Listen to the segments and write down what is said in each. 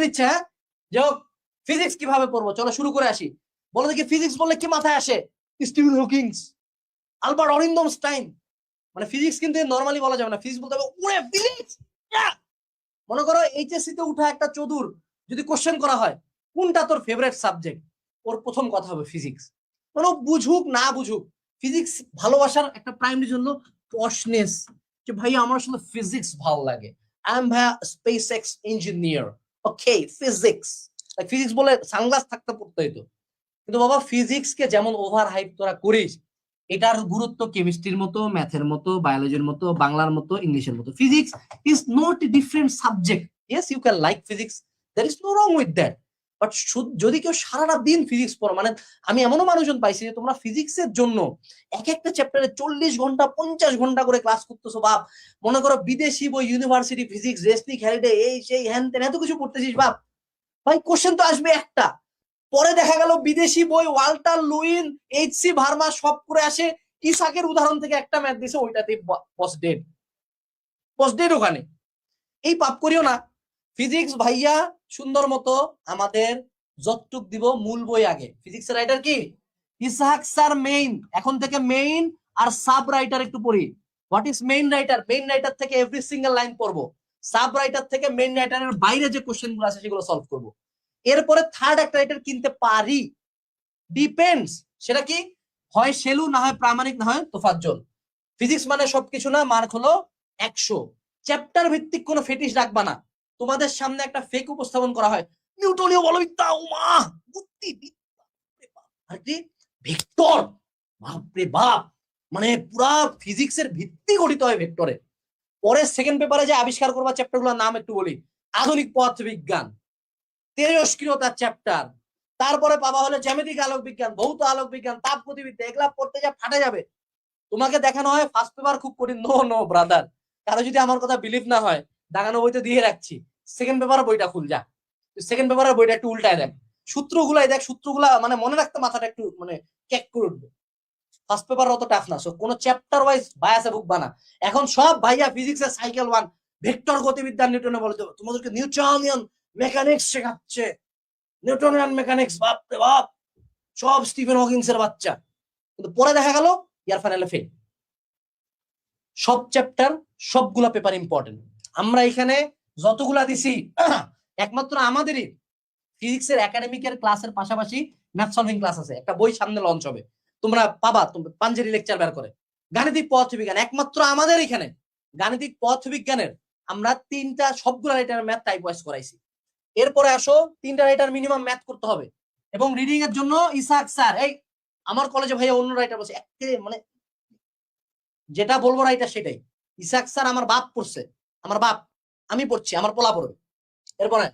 দিচ্ছে, হ্যাঁ যে ফিজিক্স কিভাবে পড়বো, চলো শুরু করে আসি। বলো দেখি ফিজিক্স বললে কি মাথায় আসে? Stephen Hawkings, Albert Einstein. মানে ফিজিক্স কিন্তু নরমালি বলা যাবে না, ফিজিক্স বলতে হবে ওরে ফিজিক্স। মনে করো এইচএসসি তে উঠা একটা চতুর যদি কোশ্চেন করা হয় কোনটা তোর ফেভারিট সাবজেক্ট, ওর প্রথম কথা হবে ফিজিক্স। মানে বুঝুক না বুঝুক, ফিজিক্স ভালোবাসার একটা প্রাইমারি জন্য পশনেস, যে ভাই আমার আসলে ফিজিক্স ভালো লাগে, আই এম ভাইয়া স্পেস এক্স ইঞ্জিনিয়ার, ওকে ফিজিক্স। ফিজিক্স বলে সানগ্লাস থাকতে পড়তে হইতো। কিন্তু বাবা ফিজিক্স কে যেমন ওভার হাইপ তোরা করিস, এটার গুরুত্ব কেমিস্ট্রির মতো, ম্যাথের মতো, বায়োলজির মতো, বাংলার মতো, ইংলিশের মতো। Physics is not a different subject. Yes you can like physics, there is no wrong with that. But যদি কেউ সারাটা দিন ফিজিক্স পড়ো, মানে আমি এমনও মানুষজন পাইছি যে তোমরা ফিজিক্সের জন্য এক একটা চ্যাপ্টারে 40 ঘন্টা 50 ঘন্টা করে ক্লাস করতেছো। বাপ মনে করো বিদেশি বই, ইউনিভার্সিটি ফিজিক্স, রেসনিক হ্যালিডে, এই সেই হ্যান তেন এত কিছু পড়তেছিস বাপ। ভাই কোশ্চেন তো আসবে একটা, পরে দেখা গেল বিদেশি বই ওয়াল্টার লুইন, এইচসি ভার্মা সব করে আসে, ইসাকের উদাহরণ থেকে একটা ম্যাথ দিছে, ওইটাতে পোস্ট ডেট ওখানে। এই পাপ করিও না। ফিজিক্স ভাইয়া সুন্দর মতো আমাদের যতটুক দিব, মূল বই আগে। ফিজিক্স এর রাইটার কি? Ishaq sir main. এখন থেকে মেইন আর সাব রাইটার একটু পড়ি। What is main writer? Main writer থেকে এভরি সিঙ্গেল লাইন পড়বো। সাব রাইটার থেকে মেইন রাইটারের বাইরে যে কোশ্চেন গুলো আছে সেগুলো সলভ করবো। এরপরে থার্ড একটা রাইটার কিনতে পারি, ডিপেন্ডস। সেটা কি হয়? সেলু, না হয় প্রামাণিক, না হয় তোফাজ্জল। ফিজিক্স মানে সবকিছু না, মার্ক হলো 100। চ্যাপ্টার ভিত্তিক কোনো ফেটিস রাখবা না। তোমাদের সামনে একটা ফেক উপস্থাপন করা হয়, নিউটনীয় বলবিদ্যা, উমা বুদ্ধি আর কি ভেক্টর, বাপরে বাপ, মানে পুরা ফিজিক্সের ভিত্তি গঠিত হয় ভেক্টরে। পরে সেকেন্ড পেপারে যে আবিষ্কার করবা চ্যাপ্টারগুলোর নাম একটু বলি। আধুনিক পদার্থ বিজ্ঞান, তেজস্ক্রিয়তার চ্যাপ্টার, তারপরে পাবা হলো জ্যামিতিক আলোক বিজ্ঞান, ভৌত আলোক বিজ্ঞান, তাপগতিবিদ্যা। এগুলা পড়তে যা ফাটে যাবে। তোমাকে দেখানো হয় ফার্স্ট পেপার খুব কঠিন, নো নো ব্রাদার। কারো যদি আমার কথা বিলিভ না হয়, দাগানো বইতে দিয়ে রাখছি, সেকেন্ড পেপারের বইটা খুল যা, সেকেন্ড পেপারের বইটা একটু উল্টায় দেখ, সূত্রগুলাই দেখ, সূত্রগুলা মানে মনে রাখতে মাথাটা একটু মানে চেক করে উঠবে। ফার্স্ট পেপার অত টাফ না, কোন চ্যাপ্টার ওয়াইজ বায়াসে বুক বানা। এখন সব ভাইয়া ফিজিক্সের সাইকেল ওয়ান, ভেক্টর গতিবিদ্যা নিউটনে বলে তোমাদেরকে নিউটনিয়ান মেকানিক্স শেখাচ্ছে, নিউটনিয়ান মেকানিক্স, বাপ রে বাপ, সব স্টিফেন হকিংস এর বাচ্চা। কিন্তু পরে দেখা গেল ইয়ার ফাইনালে ফেল। সব চ্যাপ্টার সবগুলা পেপার ইম্পর্টেন্ট। আমরা এখানে যতগুলা দিছি একমাত্র আমাদেরই ফিজিক্সের একাডেমিকের ক্লাসের পাশাপাশি ম্যাথ সলভিং ক্লাস আছে। একটা বই সামনে লঞ্চ হবে, তোমরা পাবা, পাঞ্জেরি লেকচার বের করে। গাণিতিক পদার্থবিজ্ঞান একমাত্র আমাদের এখানে গাণিতিক পদার্থবিজ্ঞানের আমরা 3টা সবগুলা রাইটার ম্যাথ টাইপ ওয়াইজ করাইছি। এরপরে আসো 3টা রাইটার মিনিমাম ম্যাথ করতে হবে। এবং রিডিং এর জন্য ইসাক স্যার, এই আমার কলেজে ভাইয়া অন্য রাইটার বসে মানে যেটা বলবো রাইটার সেটাই। ইসাক স্যার আমার বাপ পড়ছে, আমার বাপ, আমি পড়ছি, আমার পোলা পড়বে। এরপরে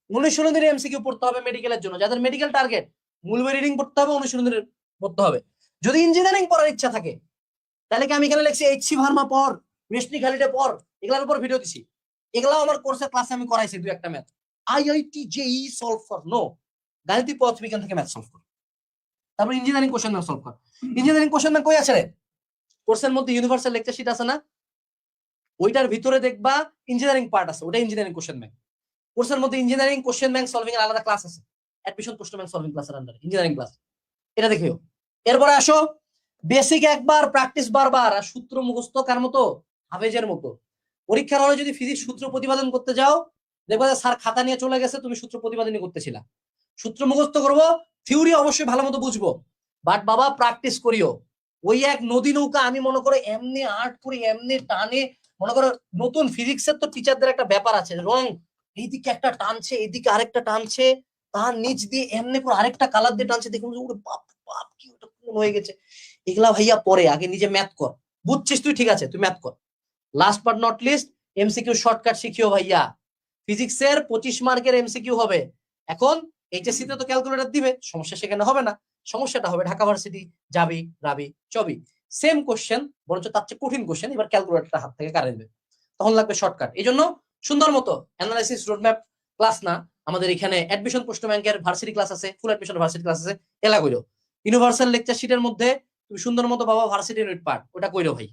অনুশীলনের এমসিকিউ পড়তে হবে মেডিকেলের জন্য, যাদের মেডিকেল টার্গেট মূল বই রিডিং পড়তে হবে, অনুশীলনের পড়তে হবে। যদি ইঞ্জিনিয়ারিং পড়ার ইচ্ছা থাকে তাহলে কি আমি এখানে লিখছি এইচসি ভার্মা পড়, রেসনিক হ্যালিডে পড়, এগুলোর উপর ভিডিও দিছি। এগুলাও আমার কোর্সের ক্লাসে আমি করাইছি দুই একটা ম্যাথ। আইআইটি জেই সলভ কর, নো, গাণিতিক পদার্থবিজ্ঞান থেকে ম্যাথ সলভ কর। তারপর ইঞ্জিনিয়ারিং কোশ্চেন ব্যাংক সলভ কর। ইঞ্জিনিয়ারিং কোশ্চেন ব্যাংক কই আছে রে? কোর্সের মধ্যে ইউনিভার্সাল লেকচার শিট আছে না, ওইটার ভিতরে দেখবা ইঞ্জিনিয়ারিং পার্ট আছে, ওটা ইঞ্জিনিয়ারিং কোশ্চেন ব্যাংক। কোর্সের মধ্যে ইঞ্জিনিয়ারিং কোশ্চেন ব্যাংক সলভিং এর আলাদা ক্লাস আছে, অ্যাডমিশন প্রশ্ন ব্যাংক সলভিং ক্লাসের আন্ডারে ইঞ্জিনিয়ারিং ক্লাস, এটা দেখিও। এরপরে আসো বেসিক একবার, প্র্যাকটিস বারবার, আর সূত্র মুখস্থ কার মতো? হাফেজের মতো। পরীক্ষার হলে যদি ফিজিক্স সূত্র প্রতিপাদন করতে যাও, দেখবা স্যার খাতা নিয়ে চলে গেছে, তুমি সূত্র প্রতিপাদনই করতেছিলা। সূত্র মুখস্থ করবো, থিওরি অবশ্যই ভালো মতো বুঝবো, বাট বাবা প্র্যাকটিস করিও। ওই এক নদী নৌকা আমি মনে করো এমনি আর্ট করি, এমনি টানে। মনে করো নতুন ফিজিক্সের তো টিচারদের একটা ব্যাপার আছে, রং এইদিকে একটা টানছে, এইদিকে আরেকটা টানছে, তার নিচ দিয়ে এমনি করে আরেকটা কালার দিয়ে টানছে, দেখুন বাপ বাপ কি ওটা কোন হয়ে গেছে। এগুলা ভাইয়া পরে, আগে নিজে ম্যাথ কর। বুঝছিস তুই, ঠিক আছে তুই ম্যাথ কর। Last but not least, MCQ shortcut শিখিও ভাইয়া। ফিজিক্সের 25 মার্কের এমসিকিউ হবে। এখন এইচএসসি তে তো ক্যালকুলেটর দিবে, সমস্যা সেখানে হবে না। সমস্যাটা হবে ঢাকা ভার্সিটি যাবি, রাবি, চবি, সেম কোশ্চেন, বরঞ্চ তার চেয়ে কঠিন কোশ্চেন, এবার ক্যালকুলেটরটা হাত থেকে কাড়ে নেবে, তখন লাগবে শর্টকাট। এই জন্য সুন্দর মতো অ্যানালাইসিস রোডম্যাপ ক্লাস না, আমাদের এখানে অ্যাডমিশন প্রশ্ন ব্যাংকের ভার্সিটি ক্লাস আছে, ফুল অ্যাডমিশন ভার্সিটি ক্লাস আছে, এলা কইরো। ইউনিভার্সাল লেকচার শিটের মধ্যে তুমি সুন্দর মতো বাবা ভার্সিটি ইউনিট পার্ট, ওটা কইরো ভাই।